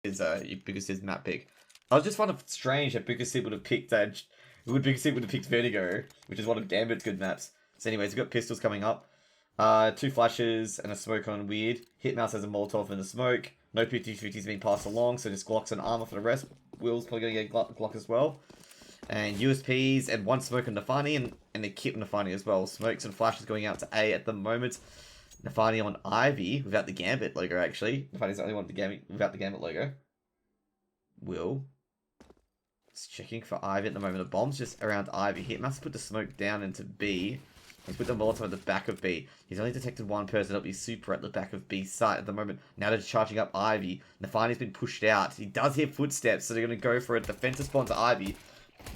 buAksib's map pick. I was just find it strange that buAksib would have picked buAksib would have picked Vertigo, which is one of Gambit's good maps. So anyways, we've got pistols coming up. 2 flashes and a smoke on weird. Hitmouse has a Molotov and a smoke. No 50-50's been passed along, so just Glocks and armor for the rest. Will's probably going to get Glock as well. And USPs and 1 smoke on Nafani and a kit on Nafani as well. Smokes and flashes going out to A at the moment. Nafani on Ivy without the Gambit logo actually. Nafani's the only one without the Gambit logo. Will. Just checking for Ivy at the moment. The bomb's just around Ivy. Hitmouse put the smoke down into B. He's put the Molotov at the back of B. He's only detected 1 person. That'll be Super at the back of B site at the moment. Now they're charging up Ivy. Nafani's been pushed out. He does hear footsteps, so they're going to go for a defensive spawn to Ivy.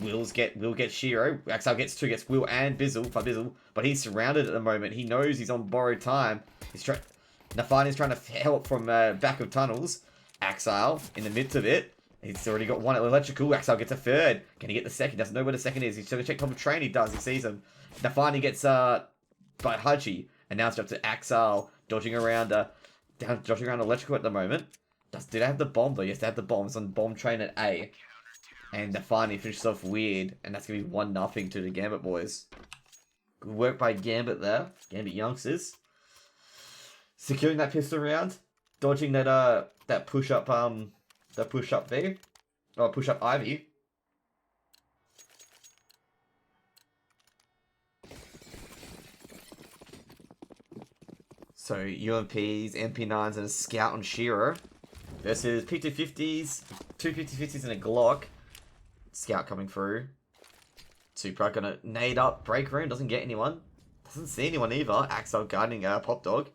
Will get Shiro. Axel gets Will and Bizzle, but he's surrounded at the moment. He knows he's on borrowed time. Nafani's trying to help from back of tunnels. Axel in the midst of it. He's already got 1 electrical. Axel gets a 3rd. Can he get the 2nd? He doesn't know where the 2nd is. He's trying to check top of train. He does. He sees him. Nafani gets by Haji, and now it's up to Axel dodging around electrical at the moment. Do they have the bomb though? Yes, they have the bomb. It's on bomb train at A. And Nafani finishes off weird, and that's going to be 1-0 to the Gambit boys. Good work by Gambit there. Gambit youngsters. Securing that pistol round. Dodging that push-up, V. Or push-up Ivy. So, UMPs, MP9s, and a Scout on Shiro. Versus P250s, 2 P250s and a Glock. Scout coming through. Super gonna nade up break room. Doesn't get anyone. Doesn't see anyone either. Axel guarding Pop Dog.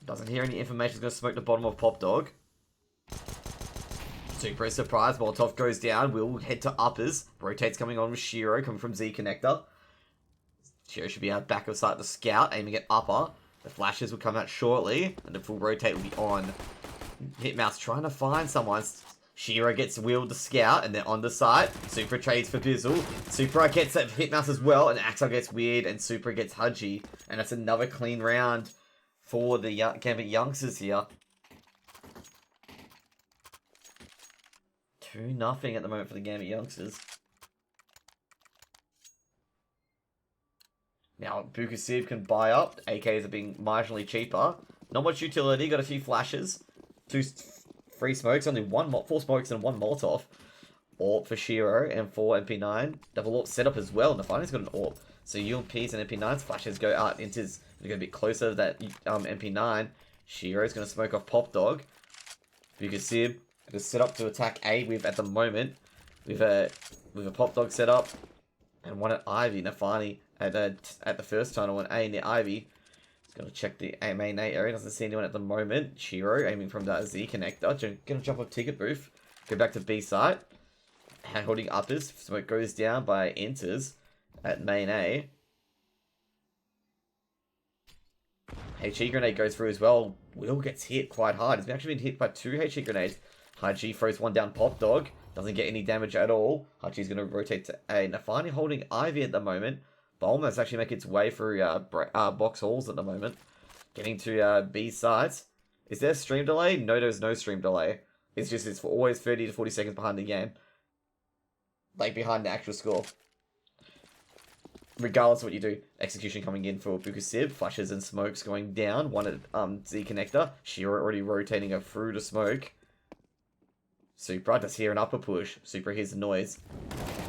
Doesn't hear any information. He's gonna smoke the bottom of Pop Dog. Super is surprised. Molotov goes down. Will head to uppers. Rotates coming on with Shiro coming from Z connector. Shiro should be out back of sight. The Scout aiming at upper. The flashes will come out shortly, and the full rotate will be on. Hitmouse trying to find someone. Shiro gets Will the Scout, and they're on the site. Super trades for Bizzle. Super gets that Hitmouse as well, and Axel gets weird, and Super gets Haji. And that's another clean round for the Gambit youngsters here. 2-0 at the moment for the Gambit youngsters. Now, buAksib can buy up. AKs are being marginally cheaper. Not much utility, got a few flashes. 2 free smokes, only 4 smokes and 1 Molotov. AWP for Shiro and 4 MP9. Double AWP setup as well. Nafani's got an AWP. So UMPs and MP9's flashes go out into his. They're going to be closer to that MP9. Shiro's going to smoke off Pop Dog. buAksib going to set up to attack A with at the moment. With a Pop Dog set up. And 1 at Ivy. Nafani at the first tunnel and A near Ivy. Gonna check the main A area. Doesn't see anyone at the moment. Shiro aiming from that Z connector. Gonna jump off ticket booth. Go back to B site. Hand holding uppers. Smoke goes down by enters at main A. HE grenade goes through as well. Will gets hit quite hard. He's actually been hit by 2 HE grenades. Haji throws 1 down Pop Dog. Doesn't get any damage at all. Haji's gonna rotate to A. Nafani holding Ivy at the moment. Bomber's actually making its way through box halls at the moment. Getting to B sides. Is there a stream delay? No, there's no stream delay. It's always 30 to 40 seconds behind the game. Like behind the actual score. Regardless of what you do. Execution coming in for buAksib. Flashes and smokes going down. 1 at Z connector. Shiro already rotating her through the smoke. Super does hear an upper push. Super hears the noise.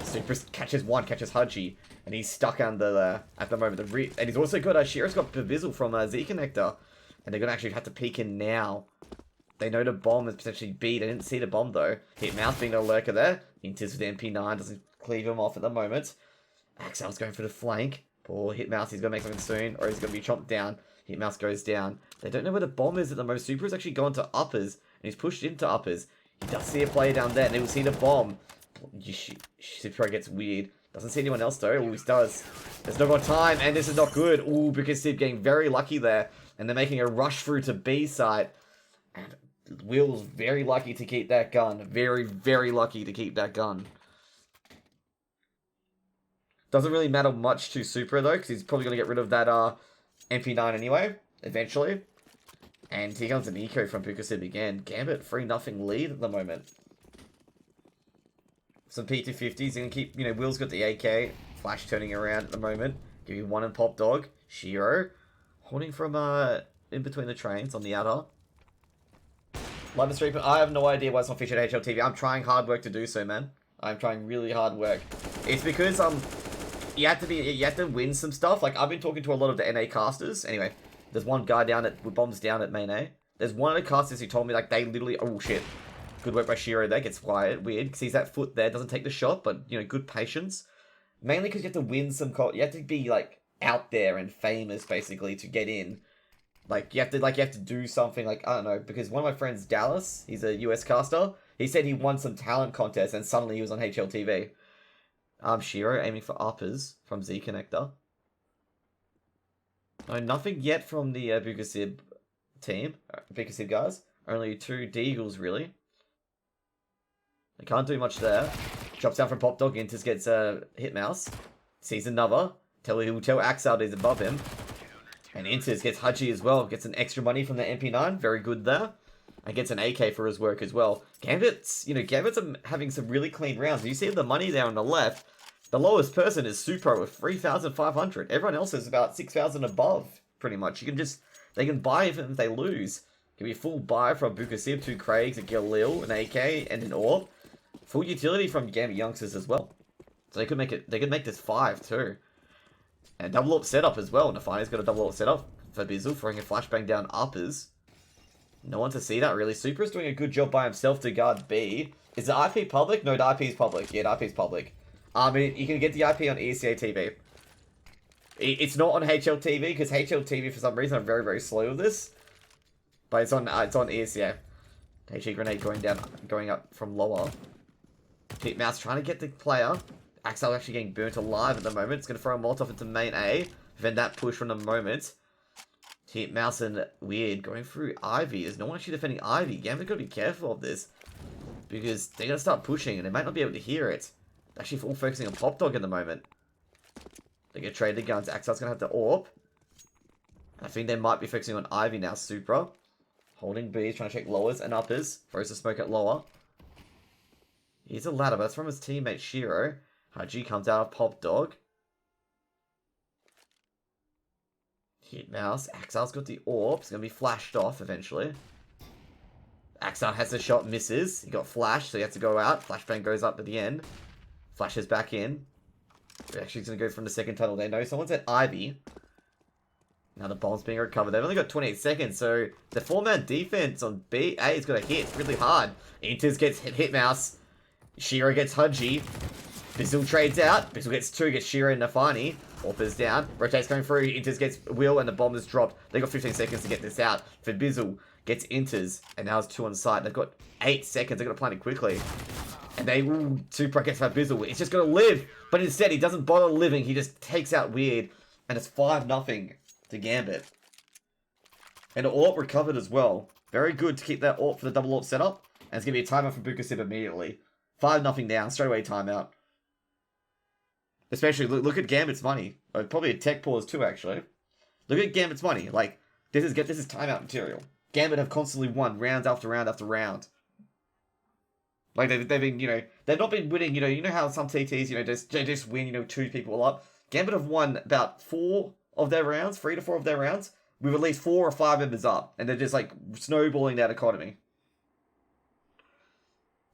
Super catches Haji, and he's stuck under there at the moment. And he's also got Shiro's got Bizzle from Z connector, and they're gonna actually have to peek in now. They know the bomb is potentially B. They didn't see the bomb though. Hitmouse being a lurker there. Enters with the MP9, doesn't cleave him off at the moment. Axel's going for the flank. Poor Hitmouse, he's gonna make something soon, or he's gonna be chomped down. Hitmouse goes down. They don't know where the bomb is at the moment. Super's actually gone to uppers, and he's pushed into uppers. He does see a player down there, and they will see the bomb. Super gets weird. Doesn't see anyone else though. Oh, he does. There's no more time, and this is not good. Ooh, buAksib getting very lucky there. And they're making a rush through to B side. And Will's very lucky to keep that gun. Very, very lucky to keep that gun. Doesn't really matter much to Super though, because he's probably going to get rid of that MP9 anyway, eventually. And here comes an eco from buAksib again. Gambit 3-0 lead at the moment. Some P250s. Gonna keep, Will's got the AK. Flash turning around at the moment. Give you one and Pop Dog. Shiro. Holding from in between the trains on the outer. Live and stream. I have no idea why it's not featured at HLTV. I'm trying hard work to do so, man. I'm trying really hard work. It's because you have to win some stuff. Like I've been talking to a lot of the NA casters. Anyway, there's one guy with bombs down at main A. There's one of the casters who told me like they literally, oh shit, good work by Shiro there. Gets weird because he's that foot there, doesn't take the shot, but good patience. Mainly because you have to win some. You have to be like out there and famous basically to get in. Like you have to do something, like I don't know, because one of my friends, Dallas, he's a US caster. He said he won some talent contest and suddenly he was on HLTV. Shiro aiming for uppers from Z Connector. No, nothing yet from the buAksib team, buAksib guys. Only 2 Deagles really. They can't do much there. Drops down from Pop Dog. Intis gets a hit mouse. Sees another. He'll tell Axel he's above him. And Intis gets Haji as well. Gets an extra money from the MP9. Very good there. And gets an AK for his work as well. Gambit's having some really clean rounds. You see the money there on the left. The lowest person is Supro with 3,500. Everyone else is about 6,000 above, pretty much. They can buy even if they lose. Give me a full buy from buAksib, 2 Craigs, a Galil, an AK, and an Orb. Full utility from Gambit youngsters as well. So they could make this 5 too. And double AWP setup as well. Nafani's got a double AWP setup for Bizzle, throwing a flashbang down uppers. No one to see that really. Supra's doing a good job by himself to guard B. Is the IP public? No, the IP is public. Yeah, the IP is public. You can get the IP on ECA TV. It's not on HLTV because HLTV for some reason are very, very slow with this. But it's on ECA. HE grenade going up from lower. Keep Mouse trying to get the player. Axel actually getting burnt alive at the moment. It's going to throw a Molotov into main A. Prevent that push from the moment. Keep Mouse and Weird going through Ivy. There's no one actually defending Ivy. Gambit got to be careful of this. Because they're going to start pushing and they might not be able to hear it. They're actually all focusing on Pop Dog at the moment. They're going to trade the guns. Axel's going to have the AWP. I think they might be focusing on Ivy now. Supra. Holding B. Trying to check lowers and uppers. Throws the smoke at lower. Here's a ladder, but that's from his teammate Shiro. Haji comes out of Pop Dog. Hit mouse. Axel's got the AWP. It's going to be flashed off eventually. Axel has the shot, misses. He got flashed, so he has to go out. Flashbang goes up at the end. Flashes back in. We're actually going to go from the second tunnel. They know someone's at Ivy. Now the bomb's being recovered. They've only got 28 seconds, so the 4-man defense on B. A is going to hit really hard. Intis gets hit mouse. Shiro gets Haji. Bizzle trades out. Bizzle gets 2, gets Shiro and Nafani. Orpa's down. Rotates going through. Intis gets Will and the bomb is dropped. They've got 15 seconds to get this out. For Bizzle gets Inters. And now it's 2 on site. They've got 8 seconds. They've got to plan it quickly. And they will 2-pro gets by Bizzle. It's just going to live. But instead, he doesn't bother living. He just takes out Weird. And it's 5-0 to Gambit. And an AWP recovered as well. Very good to keep that AWP for the double AWP setup. And it's going to be a timeout from buAksib immediately. 5-0 down. Straight away timeout. Especially, look at Gambit's money. Probably a tech pause too, actually. Look at Gambit's money. Like, this is timeout material. Gambit have constantly won round after round after round. Like, they've been, they've not been winning, you know how some TTs, they just win, 2 people up. Gambit have won about 4 of their rounds, 3 to 4 of their rounds, with at least 4 or 5 members up. And they're just, like, snowballing that economy.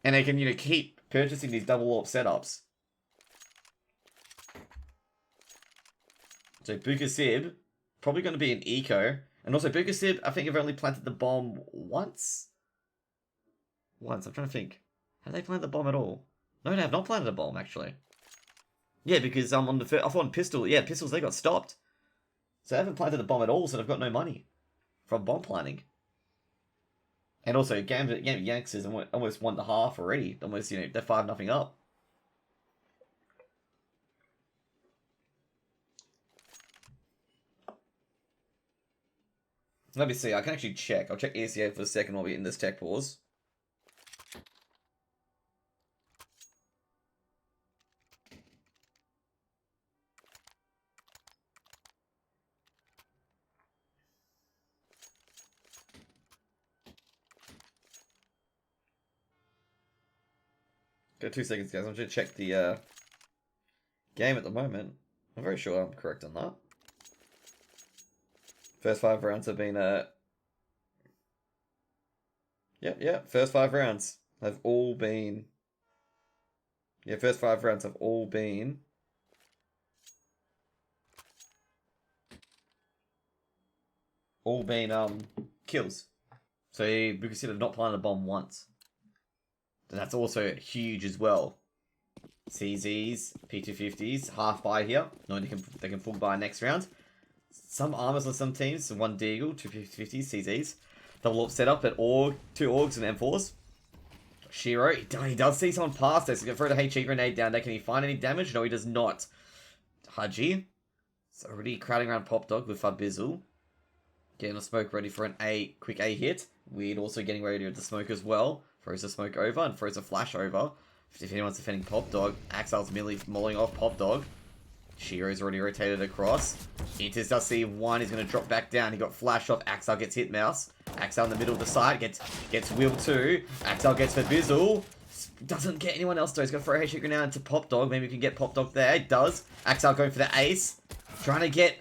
And they can, keep purchasing these double AWP setups. So buAksib, probably going to be an eco. And also buAksib, I think have only planted the bomb once? I'm trying to think. Have they planted the bomb at all? No, they have not planted a bomb, actually. Yeah, because on Pistol, Pistols, they got stopped. So they haven't planted the bomb at all, so they've got no money from bomb planting. And also, Gambit Yanks almost won the half already. Almost, they're 5-0 up. Let me see, I can actually check. I'll check ECA for a second while we're in this tech pause. Got 2 seconds, guys. I'm just gonna check the game at the moment. I'm very sure I'm correct on that. First 5 rounds have been yeah. First 5 rounds have all been. Yeah, first 5 rounds have all been. Kills. So buAksib have not planted a bomb once. And that's also huge as well. CZs, P250s, half buy here. No, they can full buy next round. Some armors on some teams, 1 Deagle, 2 P250s, CZs. Double up setup at 2 Orgs and M4s. Shiro, he does see someone pass this. He's going to throw the HE grenade down there. Can he find any damage? No, he does not. Haji. It's already crowding around Pop Dog with buAksib. Getting a smoke ready for a quick A hit. Weird also getting ready to smoke as well. Throws the smoke over and throws a flash over. If anyone's defending Pop Dog, Axel's merely mauling off Pop Dog. Shiro's already rotated across. Inters does see 1, he's going to drop back down. He got flashed off. Axel gets hit mouse. Axel in the middle of the side gets Will 2. Axel gets buAksib. Doesn't get anyone else though. He's going to throw a HE grenade into Pop Dog. Maybe we can get Pop Dog there. It does. Axel going for the ace. Trying to get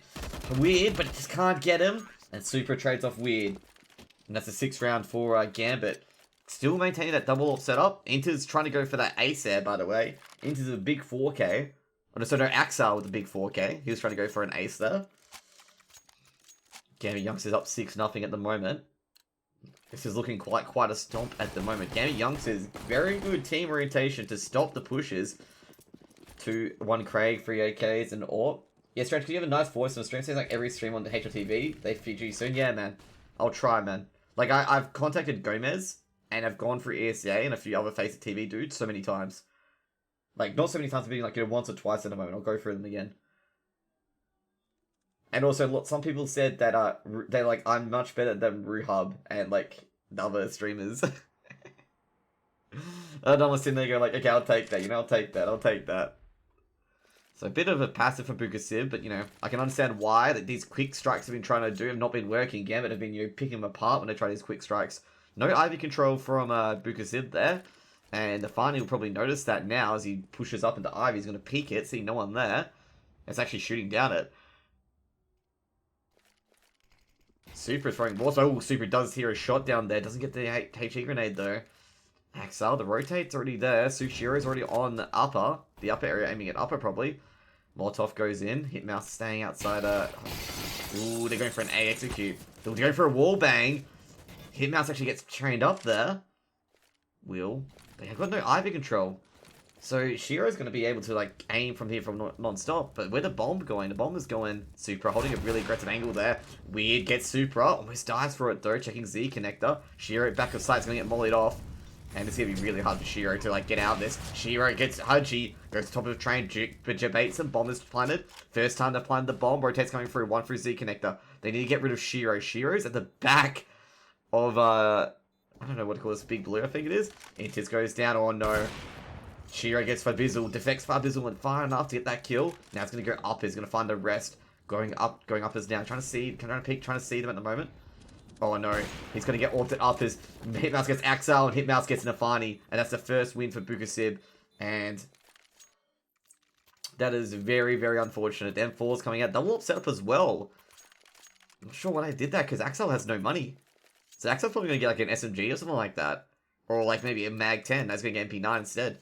Weird, but just can't get him. And Super trades off Weird. And that's a 6th round for Gambit. Still maintaining that double off setup. Inter's trying to go for that ace there, by the way. Inter's a big 4K. Oh, no, so no, Axel with the big 4K. He was trying to go for an ace there. Gambit Youngsters up 6-0 at the moment. This is looking quite a stomp at the moment. Gambit Youngsters, very good team orientation to stop the pushes. 1 Craig, 3 AKs, and AWP. Yeah, Strange, you have a nice voice on the stream. Seems like every stream on the HLTV, they feature you soon. Yeah, man. I'll try, man. Like, I've contacted Gomez, and I've gone through ESA and a few other Face of TV dudes so many times. Like, not so many times, but like, once or twice at the moment. I'll go through them again. And also, look, some people said that they're like, I'm much better than Ruhub and, like, the other streamers. And I'm sitting there going, like, okay, I'll take that. I'll take that. So a bit of a passive for buAksib, but, I can understand why that these quick strikes have been trying to do have not been working. Gambit have been, picking them apart when they try these quick strikes. No Ivy control from buAksib there. And the Fani will probably notice that now as he pushes up into Ivy. He's going to peek it, see no one there. It's actually shooting down it. Super is throwing more. So, Super does hear a shot down there. Doesn't get the HE grenade though. Axel, the rotate's already there. Sushiro's already on the upper area, aiming at upper probably. Molotov goes in. Hitmouse staying outside. Ooh, they're going for an A execute. They're going for a wall bang. Hitmouse actually gets trained up there. They have got no Ivy control. So Shiro's going to be able to like aim from here from non-stop. But where the bomb going? The bomb is going Supra, holding a really aggressive angle there. Weird gets Supra. Almost dies for it though. Checking Z connector. Shiro back of sight is going to get mollied off. And it's going to be really hard for Shiro to like get out of this. Shiro gets Haji. Goes to top of the train. But debates and bomb is planted. First time they planted the bomb. Rotate's coming through. 1 through Z connector. They need to get rid of Shiro. Shiro's at the back of I don't know what to call this. Big Blue, I think it is. Intis goes down. Oh no. Shiro gets buAksib, defects buAksib and far enough to get that kill. Now it's going to go up. He's going to find the rest. Going up is down. Trying to see them at the moment. Oh no. He's going to get orted up as Hitmouse gets Axel and Hitmouse gets Nafani. And that's the first win for buAksib. And that is very, very unfortunate. The M4's coming out. Double up setup as well. I'm not sure why they did that because Axel has no money. So Axel's probably going to get like an SMG or something like that. Or like maybe a Mag 10. That's going to get MP9 instead.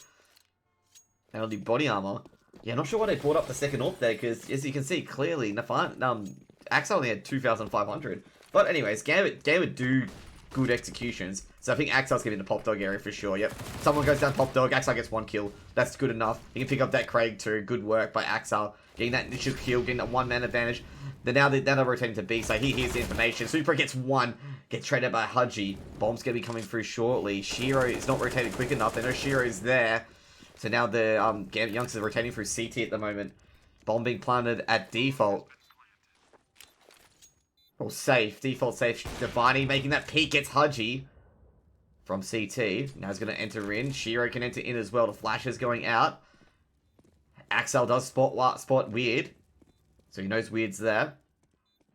And it'll be body armor. Yeah, not sure why they brought up the second AWP there, because as you can see clearly, Axel only had 2,500. But anyways, Gambit do good executions. So I think Axel's getting the Pop Dog area for sure. Yep. Someone goes down Pop Dog, Axel gets 1 kill. That's good enough. You can pick up that Craig too. Good work by Axel. Getting that initial kill, getting that 1-man advantage. Now they're rotating to B, so he hears the information. Super gets 1. Gets traded by Haji. Bomb's going to be coming through shortly. Shiro is not rotated quick enough. They know Shiro is there. So now the Gambit Youngsters are rotating through CT at the moment. Bomb being planted at default. Or safe. Default safe. Divani making that peek gets Haji from CT. Now he's going to enter in. Shiro can enter in as well. The flash is going out. Axel does spot Weird. So he knows Weird's there.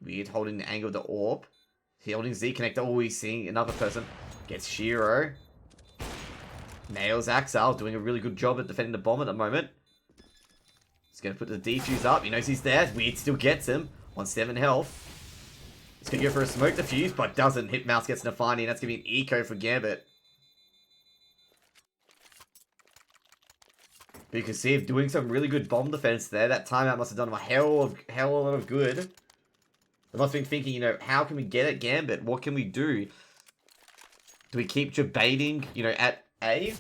Weird holding the angle of the AWP. He's holding Z connector. Oh, he's seeing another person. Gets Shiro. Nails Axel, doing a really good job at defending the bomb at the moment. He's going to put the defuse up. He knows he's there. Weird still gets him on 7 health. He's going to go for a smoke defuse, but doesn't. Hit mouse gets Nafani, and that's going to be an eco for Gambit. buAksib doing some really good bomb defense there. That timeout must have done him a hell of a lot of good. They must have been thinking, you know, how can we get at Gambit? What can we do? Do we keep debating, you know, at A?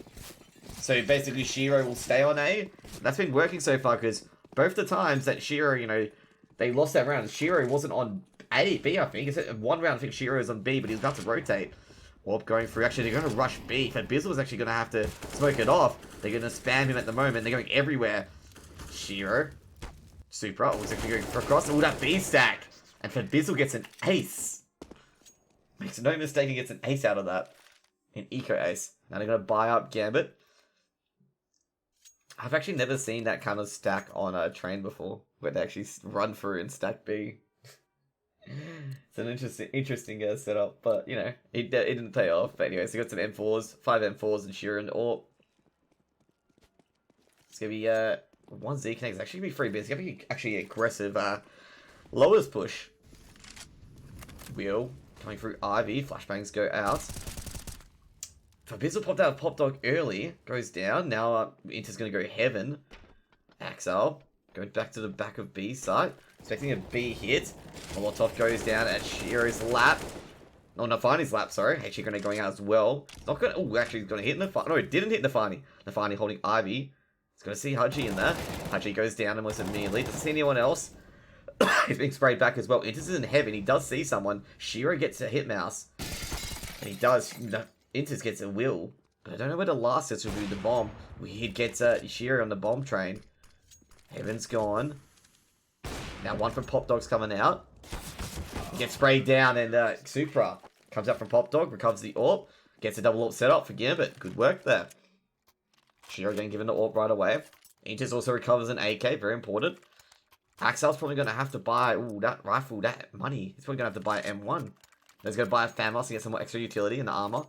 So basically Shiro will stay on A. That's been working so far because both the times that Shiro, you know, they lost that round. Shiro wasn't on B, I think. It's one round, I think Shiro was on B, but he's about to rotate. Warp going through. Actually, they're going to rush B. Fabizzle was actually going to have to smoke it off. They're going to spam him at the moment. They're going everywhere. Shiro. Supra was actually going across. Oh, that B stack. And Fabizzle gets an ace. Makes no mistake, he gets an ace out of that. An eco ace. Now they're going to buy up Gambit. I've actually never seen that kind of stack on a train before, where they actually run through and stack B. It's an interesting setup, but you know, it didn't pay off. But anyway, so we got some M4s, 5 M4s and Shiro and AWP. It's gonna be 1 Z connect. It's actually gonna be 3 bits. It's gonna be actually aggressive lowers push. Wheel coming through Ivy. Flashbangs go out. Fabizzle popped out of Pop Dog early. Goes down. Now Inter's going to go Heaven. Axel going back to the back of B site. Expecting a B hit. Molotov goes down at Shiro's lap. Oh, Nafani's lap, sorry. Actually going out as well. Not going to... Oh, actually he's going to hit Nafani. No, it didn't hit Nafani. Nafani holding Ivy. He's going to see Haji in there. Haji goes down almost immediately. Doesn't see anyone else. He's being sprayed back as well. Inter's in Heaven. He does see someone. Shiro gets a hit mouse. And he does... Inters gets a will, but I don't know where the last is will be the bomb. Weird gets Shiro on the bomb train. Heaven's gone. Now one from Pop Dog's coming out. Gets sprayed down and Supra comes out from Pop Dog, recovers the AWP, gets a double AWP set up for Gambit. Good work there. Shiro getting given the AWP right away. Inters also recovers an AK, very important. Axel's probably going to have to buy, ooh, that rifle, that money. He's probably going to have to buy an M1. He's going to buy a FAMAS to get some more extra utility in the armor.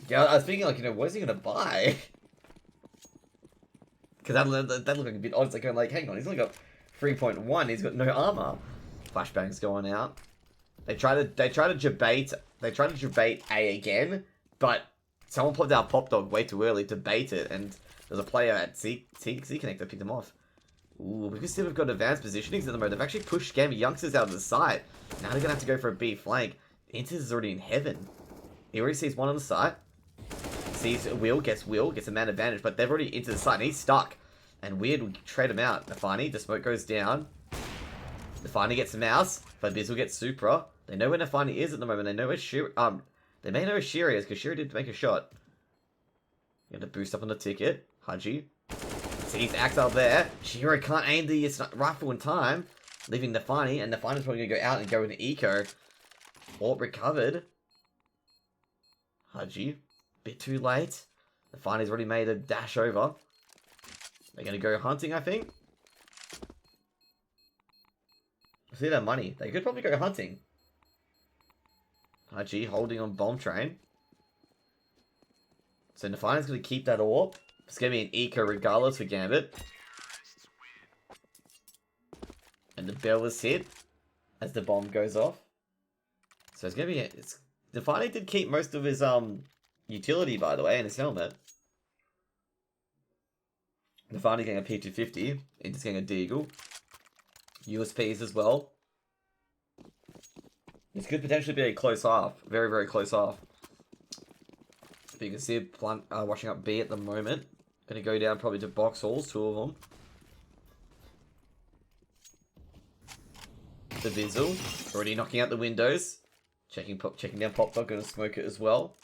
Yeah, I was thinking, like, you know, what is he going to buy? Because that looked like a bit odd. It's like, going like, hang on, he's only got 3.1. He's got no armor. Flashbangs going out. They try to debate A again, but someone popped out Pop Dog way too early to bait it, and there's a player at C Connect that picked him off. Ooh, because they've got advanced positionings at the moment. They've actually pushed Gambit youngsters out of the site. Now they're going to have to go for a B flank. Inters is already in Heaven. He already sees one on the site. Sees Will, gets a man advantage, but they've already into the site, and he's stuck. And Weird will trade him out. Nafani, the smoke goes down. Nafani gets a mouse, but Biz will get Supra. They know where Nafani is at the moment. They know where Shiro, they may know where Shiro is, because Shiro did make a shot. You have to boost up on the ticket. Haji. Sees Axel there. Shiro can't aim the rifle in time, leaving Nafani, and Nafani's probably going to go out and go into eco. AWP recovered. Haji. Bit too late. Nafani's already made a dash over. They're going to go hunting, I think. See that money. They could probably go hunting. Haji holding on bomb train. So Nafani's going to keep that AWP. It's going to be an eco regardless for Gambit. And the bell is hit as the bomb goes off. So it's going to be... Nafani did keep most of his utility, by the way, and his helmet. Nafani getting a P250. Inter's getting a Deagle. USPs as well. This could potentially be a close half. Very, very close half. buAksib washing up B at the moment. Going to go down probably to box halls, 2 of them. The Bizzle already knocking out the windows. Checking down Pop Dog, going to smoke it as well.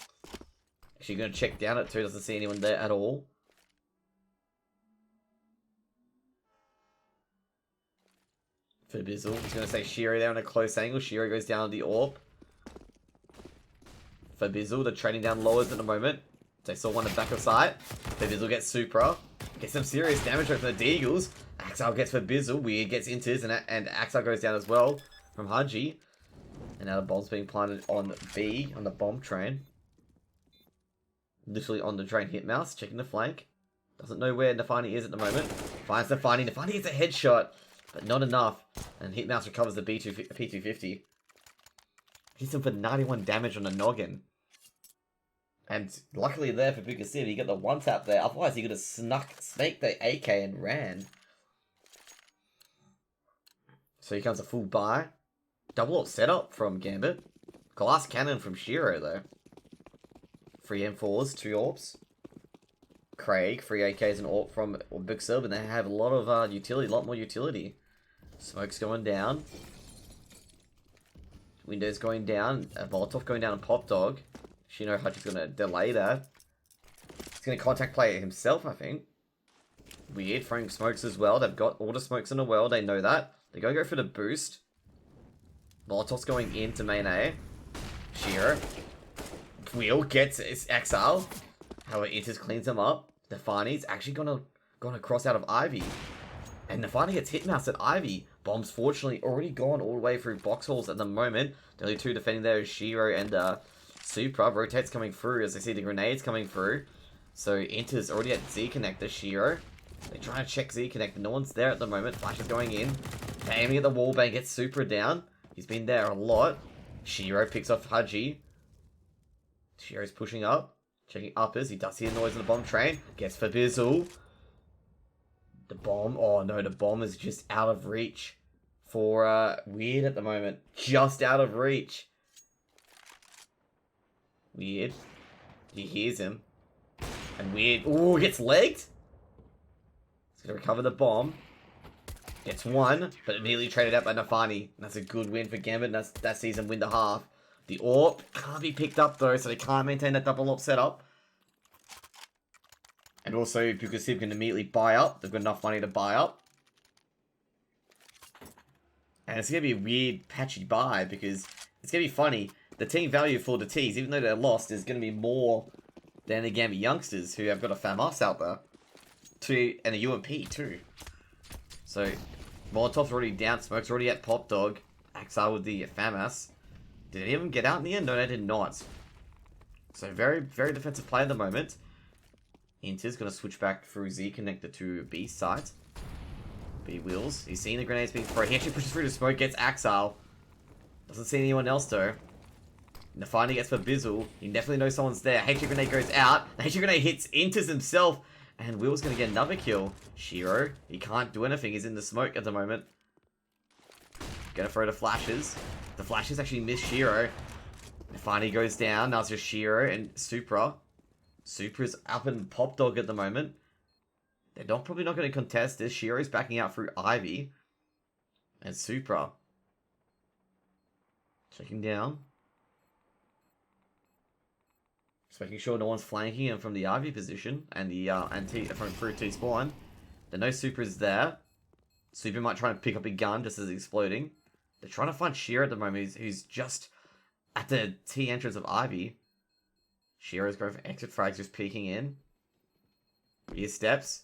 Actually going to check down it too, doesn't see anyone there at all. For Bizzle, he's going to say Shiro there on a close angle. Shiro goes down to the AWP. For Bizzle, they're trading down lowers at the moment. They saw one at the back of sight. For Bizzle gets Supra. Gets some serious damage from the Deagles. Axel gets for Bizzle. Weird gets Inters, and Axel goes down as well from Haji. And now the bomb's being planted on B, on the bomb train. Literally on the drain. Hitmouse, checking the flank. Doesn't know where Nafani is at the moment. Finds Nafani. Nafani gets a headshot, but not enough. And Hitmouse recovers the P250. Hits him for 91 damage on the noggin. And luckily there for buAksib, he got the one tap there. Otherwise, he could have snaked the AK and ran. So here comes a full buy. Double up setup from Gambit. Glass cannon from Shiro though. 3 M4s, 2 AWPs. Craig, 3 AKs and AWP from buAksib, and they have a lot of utility, a lot more utility. Smoke's going down. Windows going down. Molotov going down and Pop Dog. Shino Hutch is going to delay that. He's going to contact player himself, I think. Weird, throwing smokes as well. They've got all the smokes in the world, they know that. They're going to go for the boost. Molotov's going into main A. Shiro. Wheel gets his exile. However, Intis cleans him up. Nafani's actually gonna cross out of Ivy. And Nafani gets hitmouse at Ivy. Bomb's fortunately already gone all the way through box halls at the moment. The only two defending there is Shiro and Supra. Rotate's coming through as they see the grenades coming through. So Intis already at Z Connector. Shiro. They're trying to check Z Connect, but no one's there at the moment. Flash is going in. They're aiming at the wallbang, gets Supra down. He's been there a lot. Shiro picks off Haji. Shiro's pushing up. Checking uppers. He does hear noise on the bomb train. Gets for Bizzle. The bomb. Oh no, the bomb is just out of reach for Weird at the moment. Just out of reach. Weird. He hears him. And Weird. Ooh, gets legged. He's going to recover the bomb. Gets one, but immediately traded out by Nafani. And that's a good win for Gambit. And that sees him win the half. The AWP can't be picked up though, so they can't maintain that double AWP setup. And also, buAksib can immediately buy up. They've got enough money to buy up. And it's going to be a weird, patchy buy because it's going to be funny. The team value for the T's, even though they're lost, is going to be more than the Gambit youngsters who have got a FAMAS out there. And a UMP too. So, Molotov's already down. Smoke's already at Pop Dog. Axar with the FAMAS. Did any of them get out in the end? No, they did not. So, very, very defensive play at the moment. Inter's going to switch back through Z connector to B site. B wheels. He's seeing the grenades being thrown. He actually pushes through the smoke, gets Axal. Doesn't see anyone else though. Nafani gets for Bizzle. He definitely knows someone's there. HE grenade goes out. HE grenade hits Inters himself. And Will's going to get another kill. Shiro, he can't do anything. He's in the smoke at the moment. Gonna throw the flashes. The flashes actually miss Shiro. Nafani goes down. Now it's just Shiro and Supra. Supra's up in Pop Dog at the moment. They're probably not going to contest this. Shiro's backing out through Ivy. And Supra. Checking down. Just making sure no one's flanking him from the Ivy position. And the from through T-spawn. There no Supra's there. Supra might try and pick up a gun just as it's exploding. They're trying to find Shiro at the moment. Who's just at the T entrance of Ivy. Shiro's going for exit frags, just peeking in. Rear steps.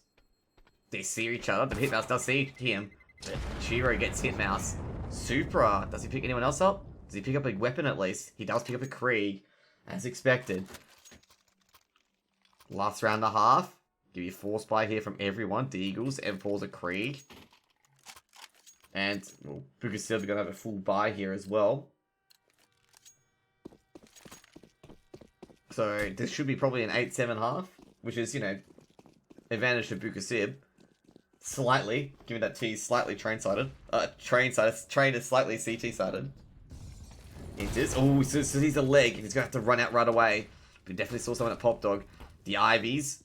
They see each other. The hitmouse does see him. But Shiro gets hitmouse. Supra. Does he pick anyone else up? Does he pick up a weapon at least? He does pick up a Krieg. As expected. Last round and a half. Give you 4 spy here from everyone. The Eagles. M4's a Krieg. And well, buAksib are going to have a full buy here as well. So this should be probably an 8-7 half. Which is, you know, advantage to buAksib. Slightly. Given that T is slightly train-sided. Train is slightly CT-sided. It is. Oh, so he's a leg. He's going to have to run out right away. We definitely saw someone at Pop Dog. The Ivies.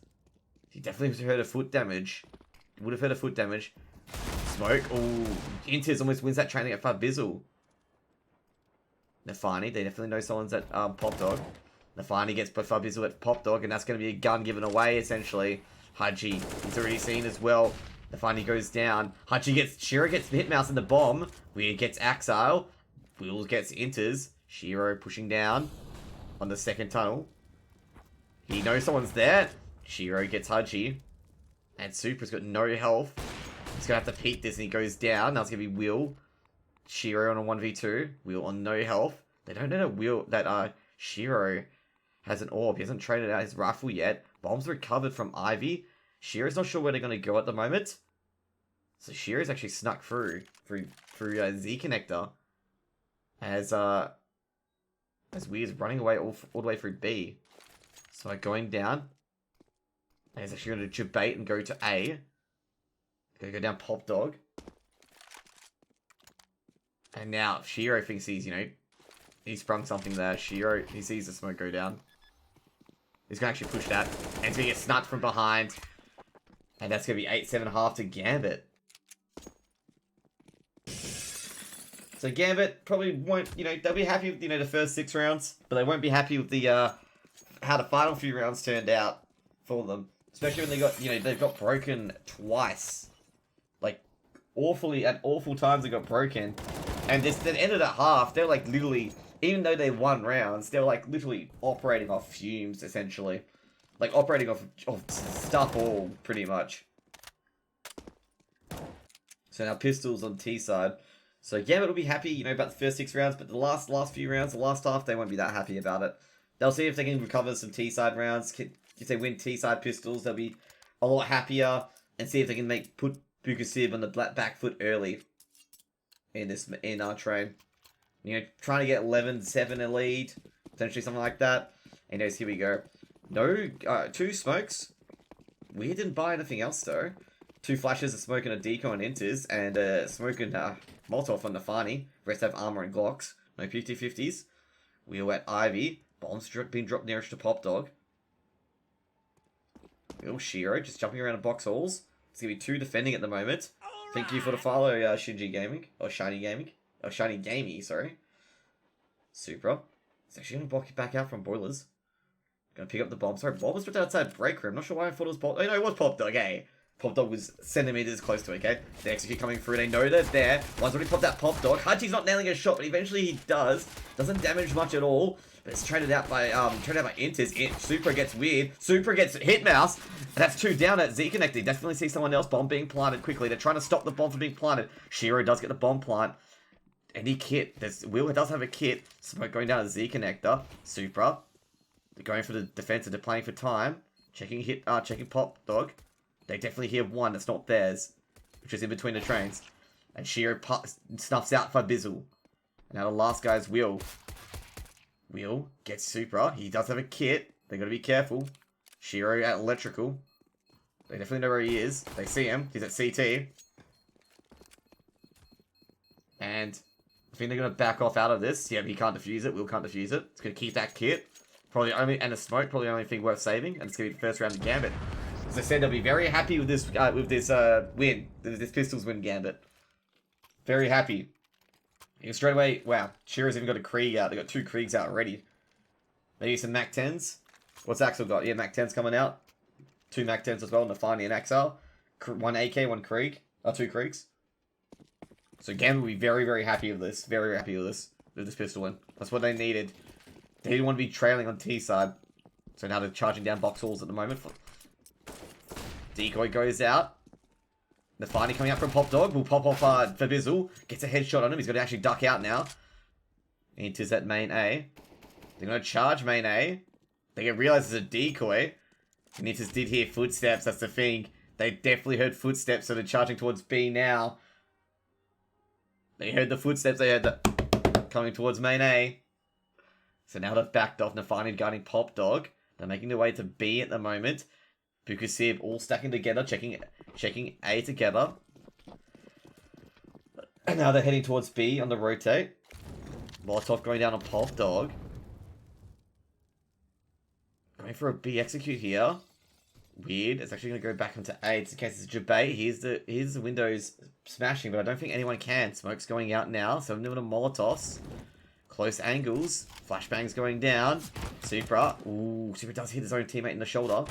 He definitely heard a foot damage. Would have heard a foot damage. Smoke. Oh, Inters almost wins that training at Farbizzle. Nafani. They definitely know someone's at Pop Dog. Nafani gets Farbizzle at Pop Dog, and that's going to be a gun given away, essentially. Haji. He's already seen as well. Nafani goes down. Shiro gets Hitmouse in the bomb. Weird gets Axile. Will gets Inters. Shiro pushing down on the second tunnel. He knows someone's there. Shiro gets Haji. And Supra's got no health. He's going to have to peek this and he goes down. Now it's going to be Will. Shiro on a 1v2. Will on no health. They don't know that Shiro has an orb. He hasn't traded out his rifle yet. Bombs recovered from Ivy. Shearer's not sure where they're going to go at the moment. So Shearer's actually snuck through Z connector. As Weir's running away all the way through B. So going down. And he's actually going to debate and go to A. Going to go down Pop Dog. And now Shiro thinks he's, he sprung something there. Shiro, he sees the smoke go down. He's going to actually push that. And he's going to get snuck from behind. And that's going to be 8-7.5 to Gambit. So Gambit probably won't, they'll be happy with, the first 6 rounds. But they won't be happy with the, how the final few rounds turned out for them. Especially when they got, they've got broken twice. Like, at awful times they got broken. And this, the end of that half, they're like literally, even though they won rounds, they're like literally operating off fumes, essentially. Like operating off stuff all, pretty much. So now Pistols on T side. So Gambit will be happy, about the first 6 rounds, but the last few rounds, the last half, they won't be that happy about it. They'll see if they can recover some T side rounds. If they win T side Pistols, they'll be a lot happier, and see if they can put buAksib on the back foot early. In our train. Trying to get 11-7 a lead. Potentially something like that. Anyways, here we go. No, 2 smokes. We didn't buy anything else though. 2 flashes, a smoke and a decoy on enters, and a smoke and Molotov on Nafani. Rest have armor and Glocks. No 50-50s. Wheel at Ivy. Bombs being dropped nearest to Pop Dog. Little Shiro just jumping around in box halls. It's going to be 2 defending at the moment. Thank you for the follow, Shinji Gaming. Or Shiny Gaming. Or Shiny Gamey, sorry. Supra. It's actually going to back out from Boilers. Going to pick up the bomb. Sorry, Bob was put outside break room. Not sure why I thought it was Pop. Oh, no, it was Pop Dog, hey. Pop Dog was centimeters close to it, okay? They execute coming through. They know they're there. One's already popped that Pop Dog. Hachi's not nailing a shot, but eventually he does. Doesn't damage much at all. But it's traded out by Inters. Supra gets weird. Supra gets hit mouse. And that's 2 down at Z connected. Definitely see someone else. Bomb being planted quickly. They're trying to stop the bomb from being planted. Shiro does get the bomb plant. Any kit. Will does have a kit. Smoke going down to Z connector. Supra. They're going for the defense and they're playing for time. Checking Pop Dog. They definitely hear one that's not theirs. Which is in between the trains. And Shiro snuffs out for Bizzle. And now the last guy's Will. Will gets Supra. He does have a kit. They gotta be careful. Shiro at electrical. They definitely know where he is. They see him. He's at CT. And I think they're gonna back off out of this. Yeah, he can't defuse it. Will can't defuse it. It's gonna keep that kit. Probably only, and a smoke, probably the only thing worth saving. And it's gonna be the first round of Gambit. As I said, they'll be very happy with this win. This Pistols win Gambit. Very happy. Straight away, wow, Shiro's even got a Krieg out. They got 2 Kriegs out already. Maybe some Mac 10s. What's Axel got? Yeah, Mac 10s coming out. 2 Mac 10s as well, Nafani and Axel. 1 AK, 1 Krieg. 2 Kriegs. So Gambit will be very, very happy with this. Very happy with this pistol win. That's what they needed. They didn't want to be trailing on T side. So now they're charging down box halls at the moment. Decoy goes out. Nafani coming out from Pop Dog. Will pop off for Bizzle. Gets a headshot on him. He's got to actually duck out now. Enters at main A. They're going to charge main A. They realize it's a decoy. And Enters did hear footsteps. That's the thing. They definitely heard footsteps. So they're charging towards B now. They heard the footsteps. They heard the coming towards main A. So now they've backed off. Nafani guarding Pop Dog. They're making their way to B at the moment. buAksib all stacking together, checking A together. And now they're heading towards B on the rotate. Molotov going down on Pop Dog. Going for a B execute here. Weird. It's actually going to go back into A. It's in case it's Jabay. Here's the windows smashing, but I don't think anyone can. Smoke's going out now, so I'm doing a Molotovs. Close angles. Flashbangs going down. Supra. Ooh, Supra does hit his own teammate in the shoulder.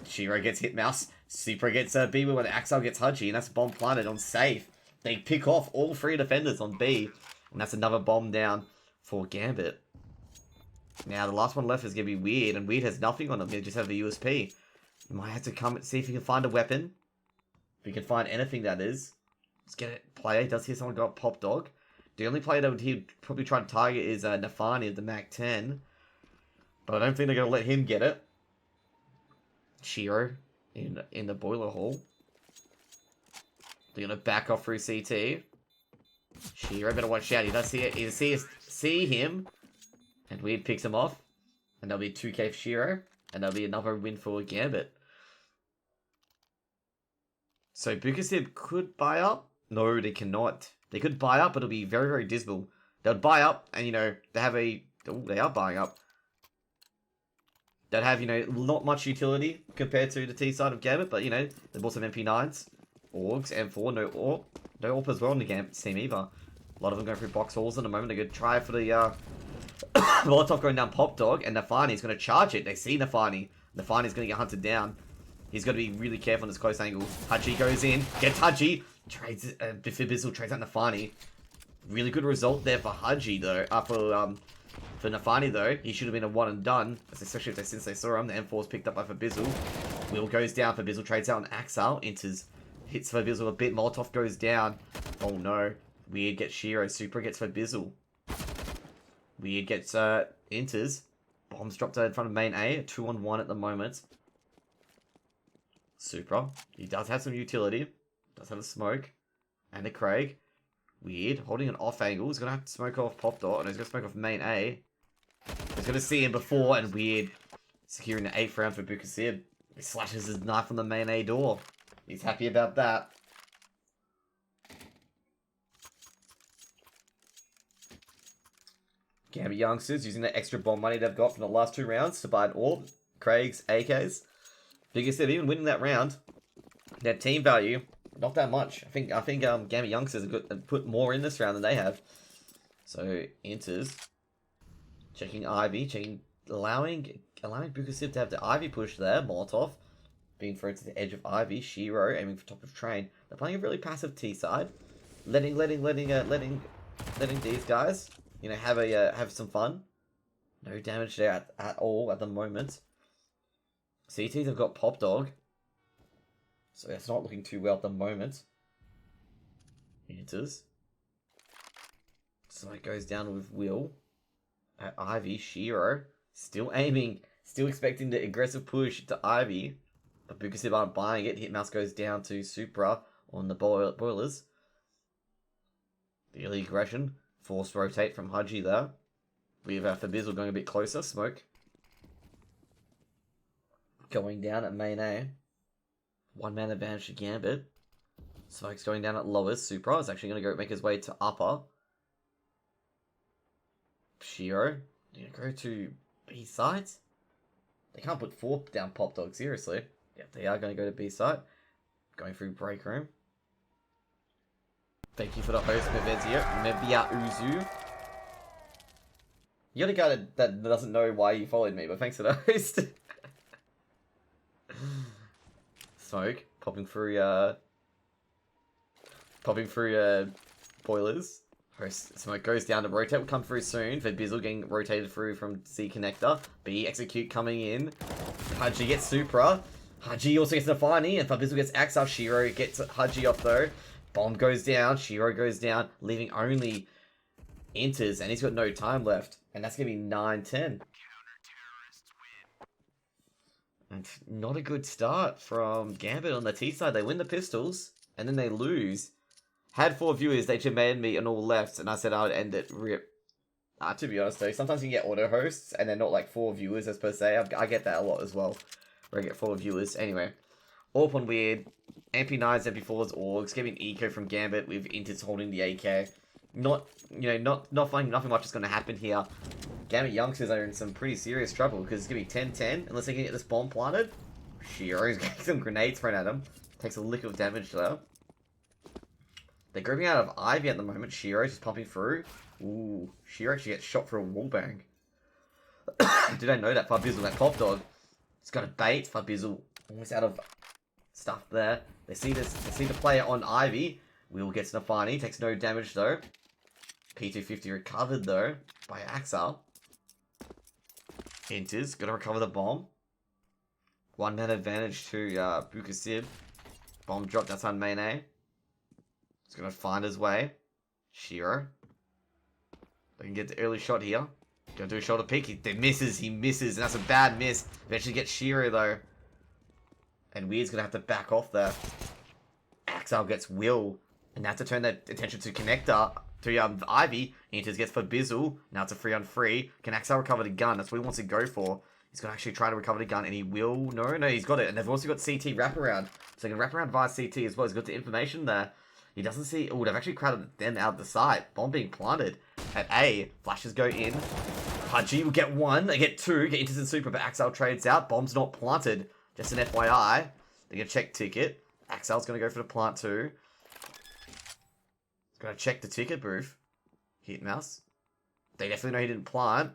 Shiro gets hit mouse. Supra gets B when Axel gets Haji, and that's a bomb planted on safe. They pick off all 3 defenders on B, and that's another bomb down for Gambit. Now the last one left is going to be Weird, and Weird has nothing on him. They just have the USP. You might have to come and see if you can find a weapon. If you can find anything, that is. Let's get it. Player does hear someone got Pop Dog. The only player that he'd probably try to target is Nafani of the Mac 10. But I don't think they're going to let him get it. Shiro in the boiler hall. They're going to back off through CT. Shiro better watch out. He does see it. He see him. And Weird picks him off. And there'll be 2k for Shiro. And there'll be another win for Gambit. So buAksib could buy up. No, they cannot. They could buy up, but it'll be very, very dismal. They'll buy up, and, you know, they have a... Oh, they are buying up. They'd have, you know, not much utility compared to the T side of Gambit, but, you know, they bought some MP9s, Orgs, M4, no AWP. No AWP as well in the Gambit team either. A lot of them going through box halls at the moment. They're going to try for the, Molotov going down Pop Dog, and Nafani's going to charge it. They see Nafani. Nafani's going to get hunted down. He's got to be really careful on this close angle. Haji goes in, gets Haji, trades, Bizzle trades out Nafani. Really good result there for Haji though. For Nafani though, he should have been a one and done, especially since they saw him. The M4's picked up by Bizzle. Will goes down. Bizzle trades out on Axel. Enters, hits Bizzle a bit. Molotov goes down. Oh no. Weird gets Shiro. Supra gets Bizzle. Weird gets enters. Bombs dropped out in front of main A. A 2-on-1 at the moment. Supra. He does have some utility. Does have a smoke. And a Craig. Weird. Holding an off angle. He's going to have to smoke off Pop Dot. And he's going to smoke off main A. He's going to see him before. And Weird securing the 8th round for buAksib. He slashes his knife on the main A door. He's happy about that. Gambit youngsters using the extra bomb money they've got from the last 2 rounds to buy an AWP, Craig's, AKs. buAksib even winning that round. Their team value, not that much. I think Gambit youngsters have put more in this round than they have. So enters, checking Ivy, allowing buAksib to have the Ivy push there. Molotov being thrown to the edge of Ivy. Shiro aiming for top of train. They're playing a really passive T side, letting these guys, you know, have some fun. No damage there at all at the moment. CTs have got Pop Dog, so that's not looking too well at the moment. Enters. So it goes down with Will at Ivy. Shiro still aiming, still expecting the aggressive push to Ivy, but buAksib aren't buying it. Hitmouse goes down to Supra on the boilers. The early aggression. Force rotate from Haji there. We have Bizzle going a bit closer. Smoke. Going down at main A. 1-man advantage to Gambit. Smoke's going down at lowest. Supra is actually going to go make his way to upper. Shiro. Going to go to B site. They can't put 4 down Pop Dog, seriously. Yep, they are going to go to B site. Going through break room. Thank you for the host, Mebia Uzu. You're the guy that doesn't know why you followed me, but thanks for the host. Smoke popping through boilers. Host Smoke goes down to rotate. Will come through soon. For Bizzle getting rotated through from C connector. B execute coming in. Haji gets Supra. Haji also gets Nafani, and Bizzle gets Axel. Shiro gets Haji off though. Bomb goes down, Shiro goes down, leaving only enters, and he's got no time left. And that's going to be 9-10. And not a good start from Gambit on the T side. They win the pistols, and then they lose. Had 4 viewers, they demanded me and all left, and I said I would end it. Rip. To be honest though, sometimes you can get auto hosts, and they're not like 4 viewers as per se. I get that a lot as well, where I get 4 viewers. Anyway, AWP on Weird. MP9s, MP4s, Orgs, giving eco from Gambit with Inters holding the AK. Nothing much is going to happen here. Gambit youngsters are in some pretty serious trouble because it's going to be 10-10 unless they can get this bomb planted. Shiro's getting some grenades thrown at him. Takes a lick of damage there. They're grouping out of Ivy at the moment. Shiro's just pumping through. Ooh, Shiro actually gets shot for a wallbang. Did I know that Bizzle, that Pop Dog? It's got a bait. Bizzle almost out of stuff there. They see the player on Ivy. Will gets Nafani. Takes no damage though. P250 recovered though by Axel. Enters. Gonna recover the bomb. 1-man advantage to buAksib. Bomb dropped outside main A. He's gonna find his way. Shiro. They can get the early shot here. Gonna do a shoulder peek. He misses, and that's a bad miss. Eventually gets Shiro, though. And Weird's gonna have to back off there. Axel gets Will. And now to turn that attention to Connector, to Ivy. Enters, gets for Bizzle. Now it's a 3-on-3. Can Axel recover the gun? That's what he wants to go for. He's gonna actually try to recover the gun, and he will. No, he's got it. And they've also got CT wraparound. So he can wrap around via CT as well. He's got the information there. He doesn't see... Oh, they've actually crowded them out of the site. Bomb being planted at A. Flashes go in. Pudgy will get 1. They get 2. Get Enters and Super, but Axel trades out. Bomb's not planted. Just an FYI. They get a check ticket. Axel's going to go for the plant too. He's going to check the ticket booth. Hit mouse. They definitely know he didn't plant.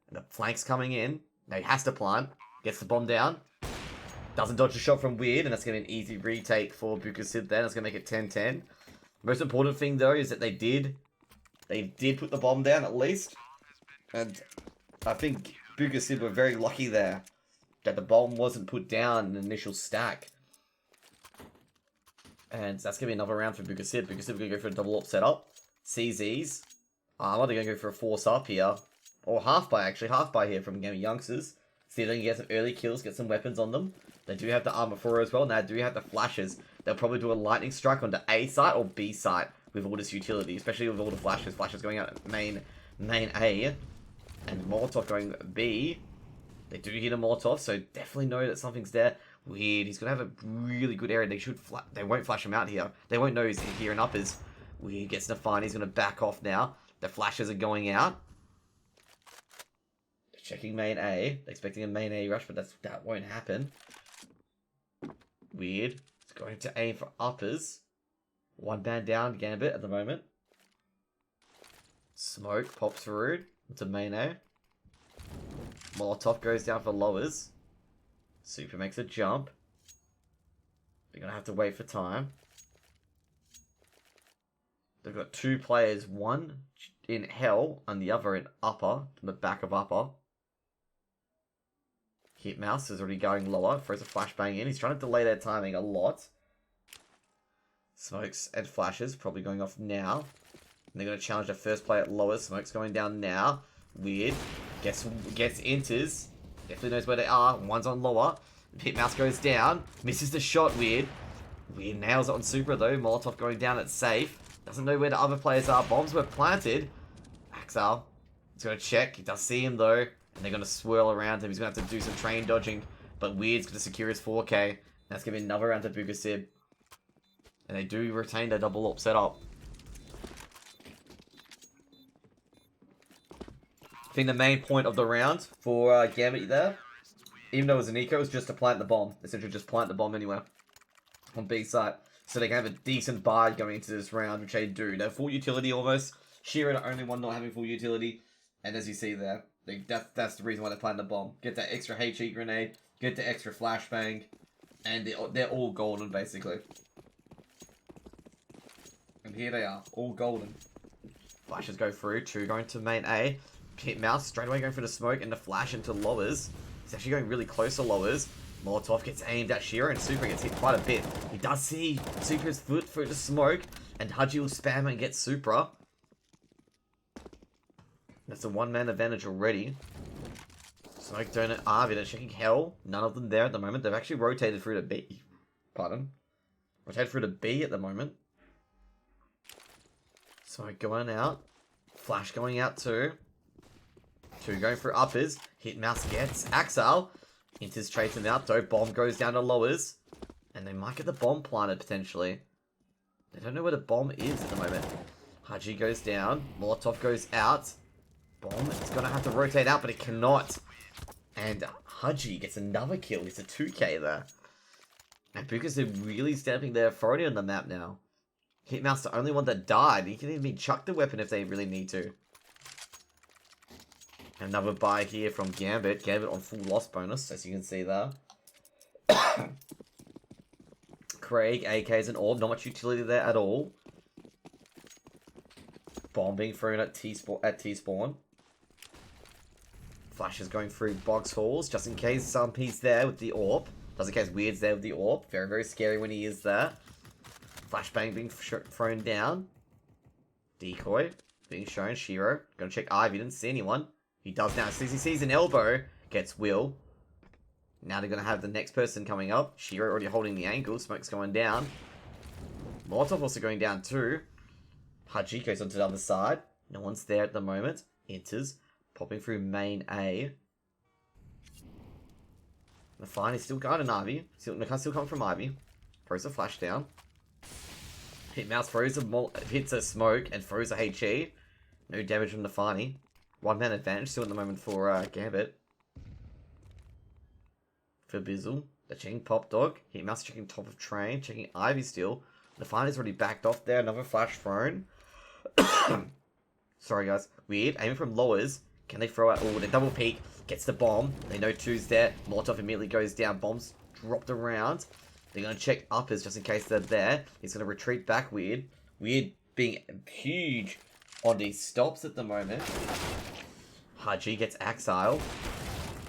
And the flank's coming in. Now he has to plant. Gets the bomb down. Doesn't dodge a shot from Weird. And that's going to be an easy retake for buAksib there. That's going to make it 10-10. Most important thing though is that they did put the bomb down at least. And I think buAksib were very lucky there that the bomb wasn't put down in the initial stack. And that's going to be another round for buAksib. buAksib are going to go for a double up setup. CZs. Armor, they're going to go for a force up here. Or half buy, actually. Half buy here from Gambit youngsters. See if they can get some early kills, get some weapons on them. They do have the armor for as well. Now, they do have the flashes. They'll probably do a lightning strike onto A site or B site with all this utility. Especially with all the flashes. Flashes going out at main A. And Molotov going B. They do hit a Molotov, so definitely know that something's there. Weird. He's going to have a really good area. They won't flash him out here. They won't know he's here in uppers. Weird gets Nafani. He's going to back off now. The flashes are going out. They're checking main A. They're expecting a main A rush, but that won't happen. Weird. It's going to aim for uppers. One man down, Gambit at the moment. Smoke pops through into main A. Molotov goes down for lowers. Super makes a jump. They're going to have to wait for time. They've got 2 players, one in hell and the other in upper, on the back of upper. Hit mouse is already going lower, throws a flashbang in. He's trying to delay their timing a lot. Smokes and flashes probably going off now. And they're going to challenge the first player at lowers. Smoke's going down now. Weird. Gets enters. Definitely knows where they are. One's on lower. Hit mouse goes down. Misses the shot, Weird. Weird nails it on Super though. Molotov going down at safe. Doesn't know where the other players are. Bombs were planted. Axel. He's going to check. He does see him though. And they're going to swirl around him. He's going to have to do some train dodging. But Weird's going to secure his 4K. That's going to be another round to buAksib. And they do retain their double up setup. I think the main point of the round for Gambit there, even though it was an eco, was just to plant the bomb. Essentially just plant the bomb anywhere on B site. So they can have a decent buy going into this round, which they do. They have full utility almost. Shiro the only one not having full utility. And as you see there, that's the reason why they plant the bomb. Get that extra HE grenade, get the extra flashbang, and they're all golden basically. And here they are, all golden. Flashes go through, 2 going to main A. Hit mouse, straight away going for the smoke and the flash into lowers. He's actually going really close to lowers. Molotov gets aimed at Shiro and Super gets hit quite a bit. He does see Supra's foot through the smoke and Haji will spam and get Supra. That's a 1-man advantage already. Smoke Donut Arvid are checking hell. None of them there at the moment. They've actually rotated through to B. Pardon. Rotated through to B at the moment. Smoke going out. Flash going out too. 2 going for uppers. Hit mouse gets Axel. Enters trades him out though. Bomb goes down to lowers. And they might get the bomb planted potentially. They don't know where the bomb is at the moment. Haji goes down. Molotov goes out. Bomb is going to have to rotate out, but it cannot. And Haji gets another kill. It's a 2k there. And buAksib really stamping their authority on the map now. Hitmouse the only one that died. He can even chuck the weapon if they really need to. Another buy here from Gambit. Gambit on full loss bonus, as you can see there. Craig, AKs and all. Not much utility there at all. Bomb being thrown at T-spawn. Flash is going through box halls, just in case he's there with the AWP. Just in case Weird's there with the AWP. Very, very scary when he is there. Flashbang being thrown down. Decoy being shown. Shiro. Gonna check Ivy. Didn't see anyone. He does now. As soon as he sees an elbow, gets Will. Now they're going to have the next person coming up. Shiro already holding the angle. Smoke's going down. Molotov also going down too. Haji goes onto the other side. No one's there at the moment. Enters. Popping through main A. The fine is still guarding Ivy. Still coming from Ivy. Throws a flash down. Hit mouse throws hits a smoke and throws a HE. No damage from the Nafani. 1 man advantage still at the moment for Gambit. For Bizzle. They're checking Pop Dog. Hit mouse checking top of train. Checking Ivy still. The Nafani's already backed off there. Another flash thrown. Sorry guys. Weird. Aiming from lowers. Can they throw out? Oh, they double peek. Gets the bomb. They know two's there. Molotov immediately goes down. Bombs dropped around. They're going to check uppers just in case they're there. He's going to retreat back. Weird. Weird being huge on these stops at the moment. Haji gets Axile.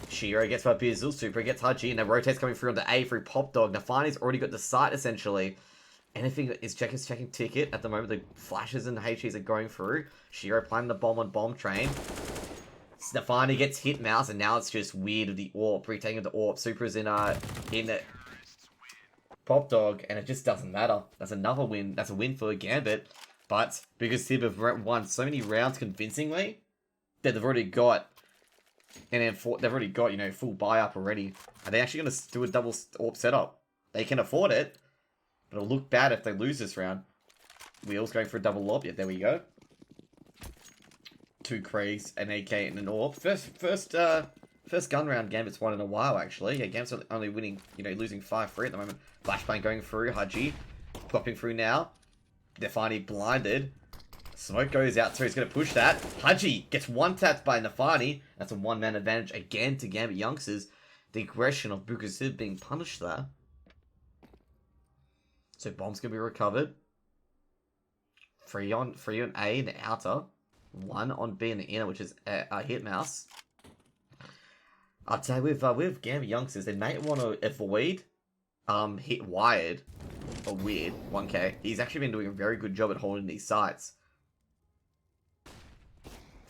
Shiro gets Bizzle. Super gets Haji. And then rotates coming through on the A through Pop Dog. Nafani's already got the site essentially. Anything is checking ticket at the moment. The flashes and the HEs are going through. Shiro planting the bomb on bomb train. Nafani gets hit mouse, and now it's just weird with the AWP. Retaking of the AWP. Supra's in the Pop Dog, and it just doesn't matter. That's another win. That's a win for Gambit. But buAksib have won so many rounds convincingly that they've already got, and then they've already got, you know, full buy up already. Are they actually going to do a double AWP setup? They can afford it, but it'll look bad if they lose this round. Wheels going for a double AWP. Yeah, there we go. 2 Craigs, an AK, and an AWP. First gun round Gambit's won in a while, actually. Yeah, Gambit's only winning, you know, losing 5-3 at the moment. Flashbang going through. Haji popping through now. They're finally blinded. Smoke goes out, so he's going to push that. Haji gets one-tapped by Nafani. That's a 1-man advantage again to Gambit youngsters. The aggression of buAksib being punished there. So bomb's going to be recovered. 3 on A in the outer. 1 on B in the inner, which is a hit mouse. I'd say with Gambit youngsters, they may want to avoid hit wired or weird 1K. He's actually been doing a very good job at holding these sites.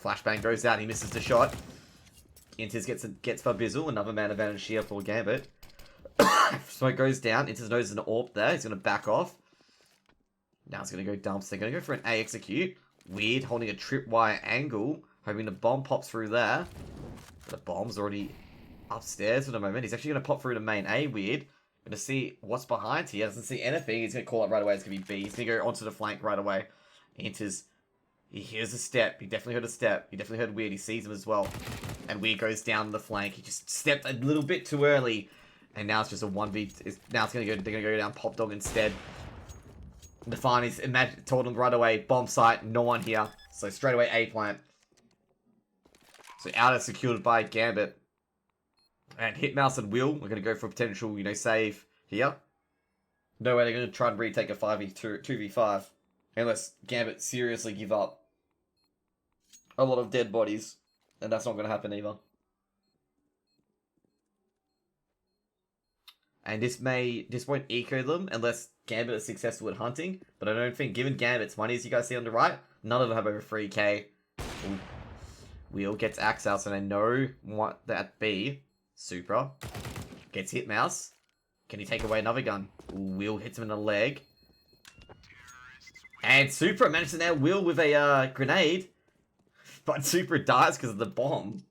Flashbang goes out, he misses the shot. Inters gets for Bizzle, another man advantage here for Gambit. Smoke goes down, Inters knows there's an AWP there, he's gonna back off. Now it's gonna go dumps. They're gonna go for an A execute. Weird, holding a tripwire angle, hoping the bomb pops through there. The bomb's already upstairs for the moment. He's actually going to pop through to main A. Weird. Going to see what's behind here. Doesn't see anything. He's going to call it right away. It's going to be B. He's going to go onto the flank right away. Enters. He hears a step. He definitely heard a step. He definitely heard Weird. He sees him as well. And Weird goes down the flank. He just stepped a little bit too early. And now it's just a 1v. Now it's going to go. They're going to go down Pop Dog instead. Nafani's told him right away. Bomb site. No one here. So straight away A plant. So outer secured by Gambit. And Hitmouse and Will, we're going to go for a potential, you know, save here. No way they're going to try and retake a 2v5. Unless Gambit seriously give up a lot of dead bodies. And that's not going to happen either. And this won't eco them unless Gambit is successful at hunting. But I don't think, given Gambit's money, as you guys see on the right, none of them have over 3k. Ooh. Wheel gets Axel, so they know what that be. Supra gets hit mouse. Can he take away another gun? Wheel hits him in the leg. And Supra manages to nail Will with a grenade. But Supra dies because of the bomb.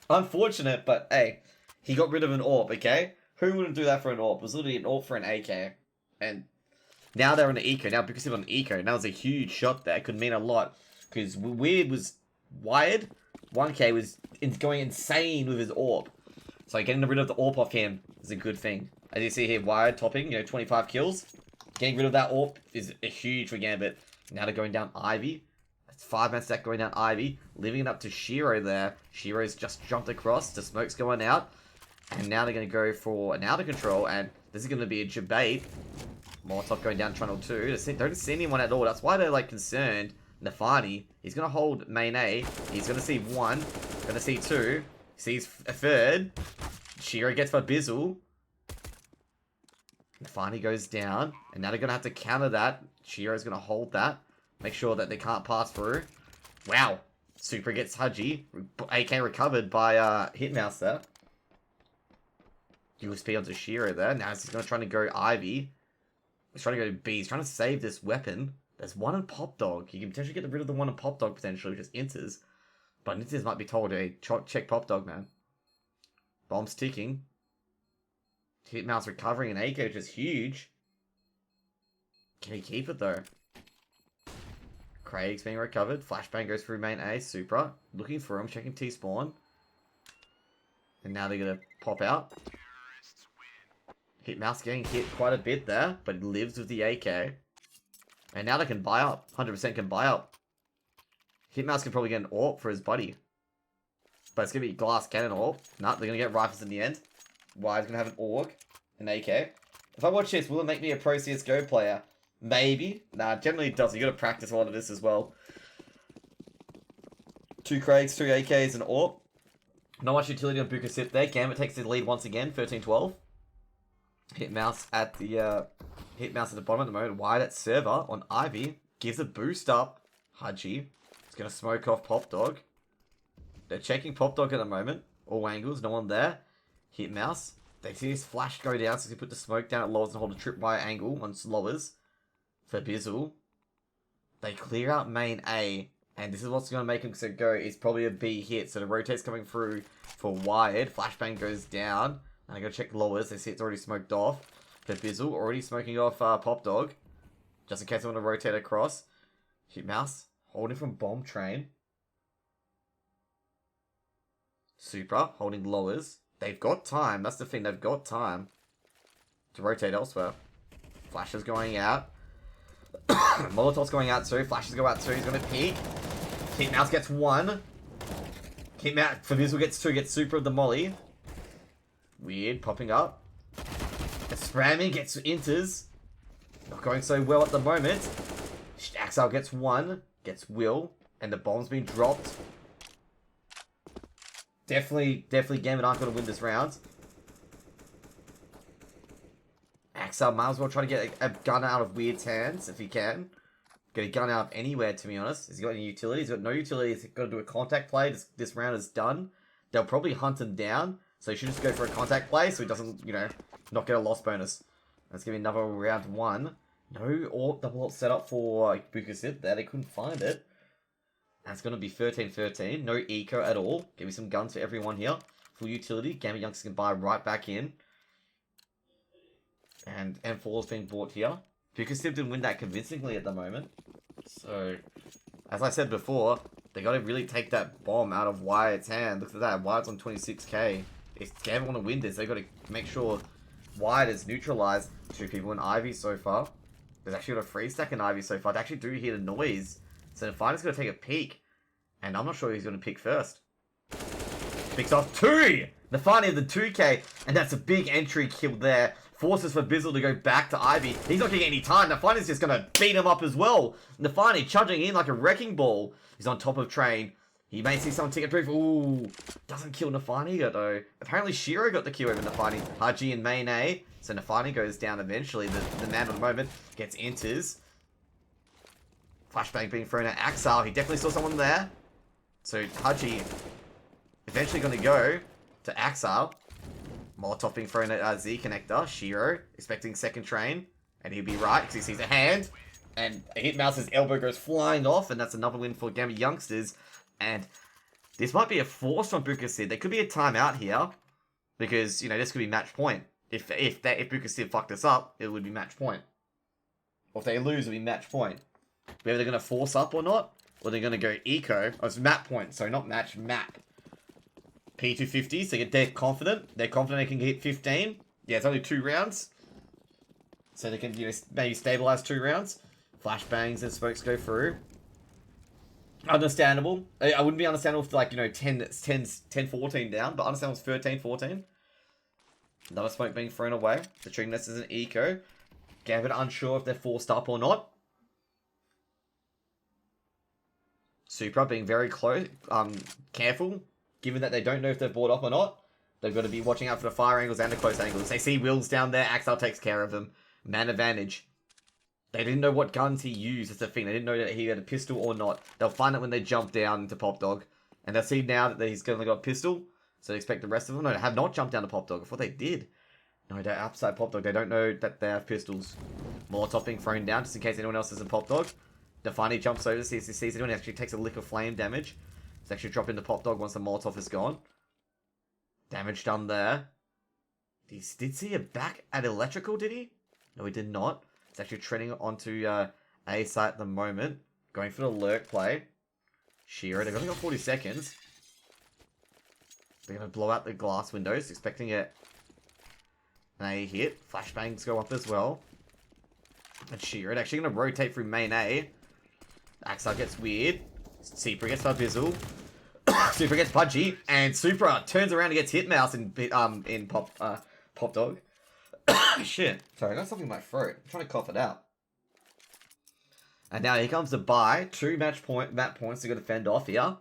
Unfortunate, but hey, he got rid of an AWP, okay? Who wouldn't do that for an AWP? It was literally an AWP for an AK. And now they're on the eco. Now because they're on the eco, that was a huge shot there. It could mean a lot. Because Weird was wired. 1K was going insane with his AWP. So getting rid of the AWP off him is a good thing. As you see here, wired topping, you know, 25 kills. Getting rid of that AWP is a huge for Gambit. Now they're going down Ivy. It's 5-man stack going down Ivy. Leaving it up to Shiro there. Shiro's just jumped across. The smoke's going out. And now they're going to go for an outer control. And this is going to be a debate. Molotov going down Tunnel 2. They don't see anyone at all. That's why they're like concerned. Nafani, he's going to hold main A. He's going to see 1. Going to see 2. Sees a 3rd. Shiro gets for Bizzle. Nafani goes down. And now they're going to have to counter that. Shiro's going to hold that. Make sure that they can't pass through. Wow. Super gets Haji. AK recovered by Hitmouse there. USP onto Shiro there. Now he's going to try to go Ivy. He's trying to go B. He's trying to save this weapon. There's one in Pop Dog. He can potentially get rid of the one in Pop Dog potentially, which is Inters. But Inters might be told, hey, check Pop Dog, man. Bomb's ticking. Hitmouse recovering an AK, which is huge. Can he keep it though? Craig's being recovered. Flashbang goes through main A. Supra. Looking for him. Checking T-spawn. And now they're going to pop out. Hitmouse getting hit quite a bit there. But lives with the AK. And now they can buy up. 100% can buy up. Hitmouse can probably get an AWP for his buddy. But it's going to be Glass Cannon AWP. Nah, they're going to get rifles in the end. Wide's going to have an AUG. An AK. If I watch this, will it make me a pro CSGO player? Maybe. Nah, generally it doesn't. You gotta practice a lot of this as well. 2 Craigs, 2 AKs, and AWP. Not much utility on buAksib there. Gambit takes the lead once again, 13-12. Hitmouse at the bottom at the moment. Wide at server on Ivy. Gives a boost up. Haji. He's gonna smoke off Pop Dog. They're checking Pop Dog at the moment. All angles, no one there. Hitmouse. They see his flash go down, so he put the smoke down at lowers and hold a tripwire angle on lowers. For Bizzle. They clear out main A. And this is what's going to make him go. It's probably a B hit. So the rotate's coming through for Wired. Flashbang goes down. And I go check lowers. They see it's already smoked off. For Bizzle. Already smoking off Pop Dog. Just in case I want to rotate across. Hitmouse. Holding from Bomb Train. Supra. Holding lowers. They've got time. That's the thing. They've got time to rotate elsewhere. Flash is going out. Molotov's going out too. Flash is going out too. He's going to peek. Hitmouse gets 1. Hitmouse for Bizzle gets 2. Gets Super of the Molly. Weird. Popping up. The Spramming gets Inters. Not going so well at the moment. Axel gets 1. Gets Will. And the bomb's been dropped. Definitely Gambit aren't going to win this round. Axel might as well try to get a gun out of Weird's hands if he can. Get a gun out of anywhere, to be honest. Has he got any utility? He's got no utility. He's got to do a contact play. This round is done. They'll probably hunt him down. So he should just go for a contact play so he doesn't, not get a loss bonus. That's going to be another round 1. No AWP double AWP set up for buAksib there. They couldn't find it. That's going to be 13-13. No eco at all. Give me some guns for everyone here. Full utility. Gambit youngsters can buy right back in. And M4 is being bought here. buAksib didn't win that convincingly at the moment. So, as I said before, they got to really take that bomb out of Wyatt's hand. Look at that. Wyatt's on 26k. If Gambit want to win this, they got to make sure Wyatt is neutralized. 2 people in Ivy so far. There's actually got a 3 stack in Ivy so far. They actually do hear the noise. So Nafine's going to take a peek. And I'm not sure who he's going to pick first. Picks off 2! Nafine of the 2k. And that's a big entry kill there. Forces for Bizzle to go back to Ivy. He's not getting any time. Nafine is just going to beat him up as well. Nafine charging in like a wrecking ball. He's on top of Train. He may see someone ticket proof. Ooh. Doesn't kill Nafine though. Apparently Shiro got the kill over Nafine. Haji in main A. So Nafine goes down eventually. The man of the moment gets Inters. Flashbang being thrown at Axel. He definitely saw someone there. So Haji eventually going to go to Axel. Molotov being thrown at Z connector. Shiro expecting second Train. And he'll be right because he sees a hand. And Hitmouse's elbow goes flying off. And that's another win for Gambit youngsters. And this might be a force from buAksib. There could be a timeout here. Because, this could be match point. If buAksib fucked this up, it would be match point. Or if they lose, it would be match point. Whether they're going to force up or not. Or they're going to go eco. Oh, it's map point. So not match, map. P250. So they're confident. They're confident they can hit 15. Yeah, it's only 2 rounds. So they can, maybe stabilize 2 rounds. Flashbangs and smokes go through. Understandable. I wouldn't be understandable if 10, 14 down. But understandable it's 13, 14. Another smoke being thrown away. The treating this as an eco. Gambit unsure if they're forced up or not. Supra being very close, careful, given that they don't know if they're brought up or not. They've got to be watching out for the fire angles and the close angles. They see Wills down there, Axel takes care of them. Man advantage. They didn't know what guns he used. That's the thing. They didn't know that he had a pistol or not. They'll find it when they jump down into Pop Dog. And they'll see now that he's only got a pistol. So they expect the rest of them. No, they have not jumped down to Pop Dog. I thought they did. No, they're outside Pop Dog. They don't know that they have pistols. Molotov being thrown down just in case anyone else is in Pop Dog. Defani jumps over, sees anyone. He actually takes a lick of flame damage. It's actually dropped into Pop Dog once the Molotov is gone. Damage done there. He did see a back at Electrical, did he? No, he did not. It's actually treading onto A site at the moment. Going for the lurk play. Shearer, they've only got 40 seconds. They're going to blow out the glass windows, expecting it. An A hit. Flashbangs go up as well. And Shearer actually going to rotate through main A. Axar gets weird. Supra gets Bizzle. Supra gets Pudgy. And Supra turns around and gets Hitmouse in Pop Dog. Shit. Sorry, I got something in my throat. I'm trying to cough it out. And now here comes the buy. 2 map points to go to fend off here.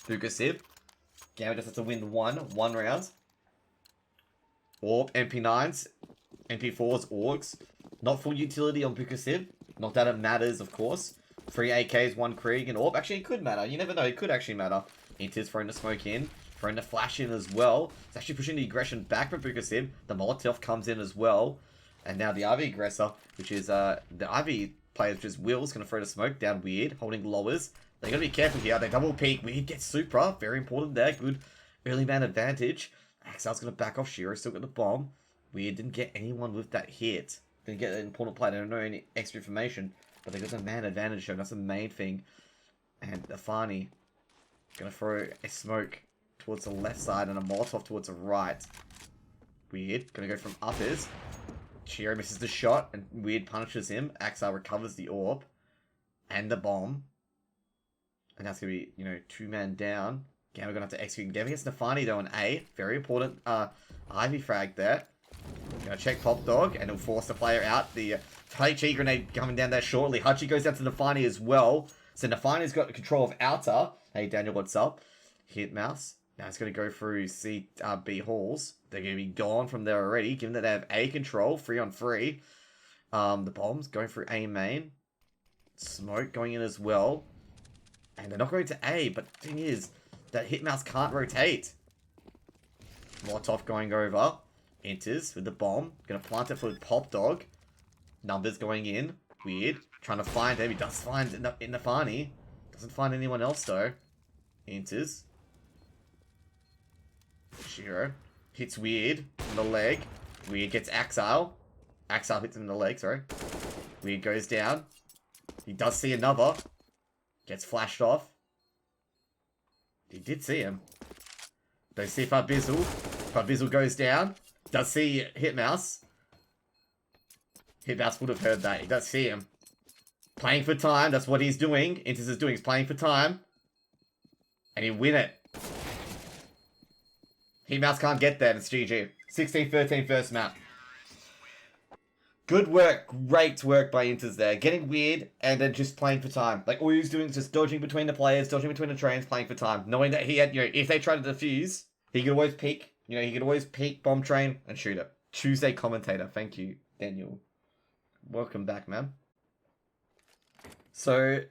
buAksib. Gambit just has to win one round. Orb, MP9s, MP4s, Orgs. Not full utility on buAksib. Not that it matters, of course. 3 AKs, 1 Krieg, and Orb. Actually, it could matter. You never know. It could actually matter. Intis throwing the smoke in. Throwing the flash in as well. It's actually pushing the aggression back from buAksib. The Molotov comes in as well. And now the RV aggressor, which is the RV player, which is Will's, going to throw the smoke down weird, holding lowers. They got to be careful here. They double peek. Weird gets Supra. Very important there. Good early man advantage. Axel's going to back off. Shiro still got the bomb. Weird didn't get anyone with that hit. Didn't get an important play. They don't know any extra information. But they got the man advantage shown. That's the main thing. And Afani going to throw a smoke towards the left side and a Molotov towards the right. Weird. Going to go from uppers. Shiro misses the shot and Weird punishes him. Axar recovers the orb. And the bomb. And that's going to be, 2-man down. Gamma going to have to execute. Gamma gets Nafani though on A. Very important Ivy frag there. Going to check Pop Dog and it'll force the player out. The HE grenade coming down there shortly. Hachi goes down to Nafani as well. So Nafani's got control of outer. Hey Daniel, what's up? Hit mouse. Now it's going to go through C, B halls. They're going to be gone from there already, given that they have A control, 3-on-3. The bombs going through A main. Smoke going in as well. And they're not going to A, but the thing is, that Hitmouse can't rotate. Molotov going over. Enters with the bomb. Going to plant it for the Pop Dog. Numbers going in. Weird. Trying to find him. He does find Nafani. Doesn't find anyone else though. Enters. Shiro. Hits Weird in the leg. Weird gets Axile. Axile hits him in the leg, sorry. Weird goes down. He does see another. Gets flashed off. He did see him. They see Farbizzle. Farbizzle goes down. Does see Hitmouse. Hitmouse would have heard that. He does see him. Playing for time. That's what he's doing. Intis is doing. He's playing for time. And he win it. Hitmouse can't get there. It's GG. 16-13 first map. Good work. Great work by Intis there. Getting weird and then just playing for time. Like, all he was doing is just dodging between the players, dodging between the trains, playing for time. Knowing that he had, if they tried to defuse, he could always peek. He could always peek bomb train and shoot it. Tuesday commentator. Thank you, Daniel. Welcome back, man. So,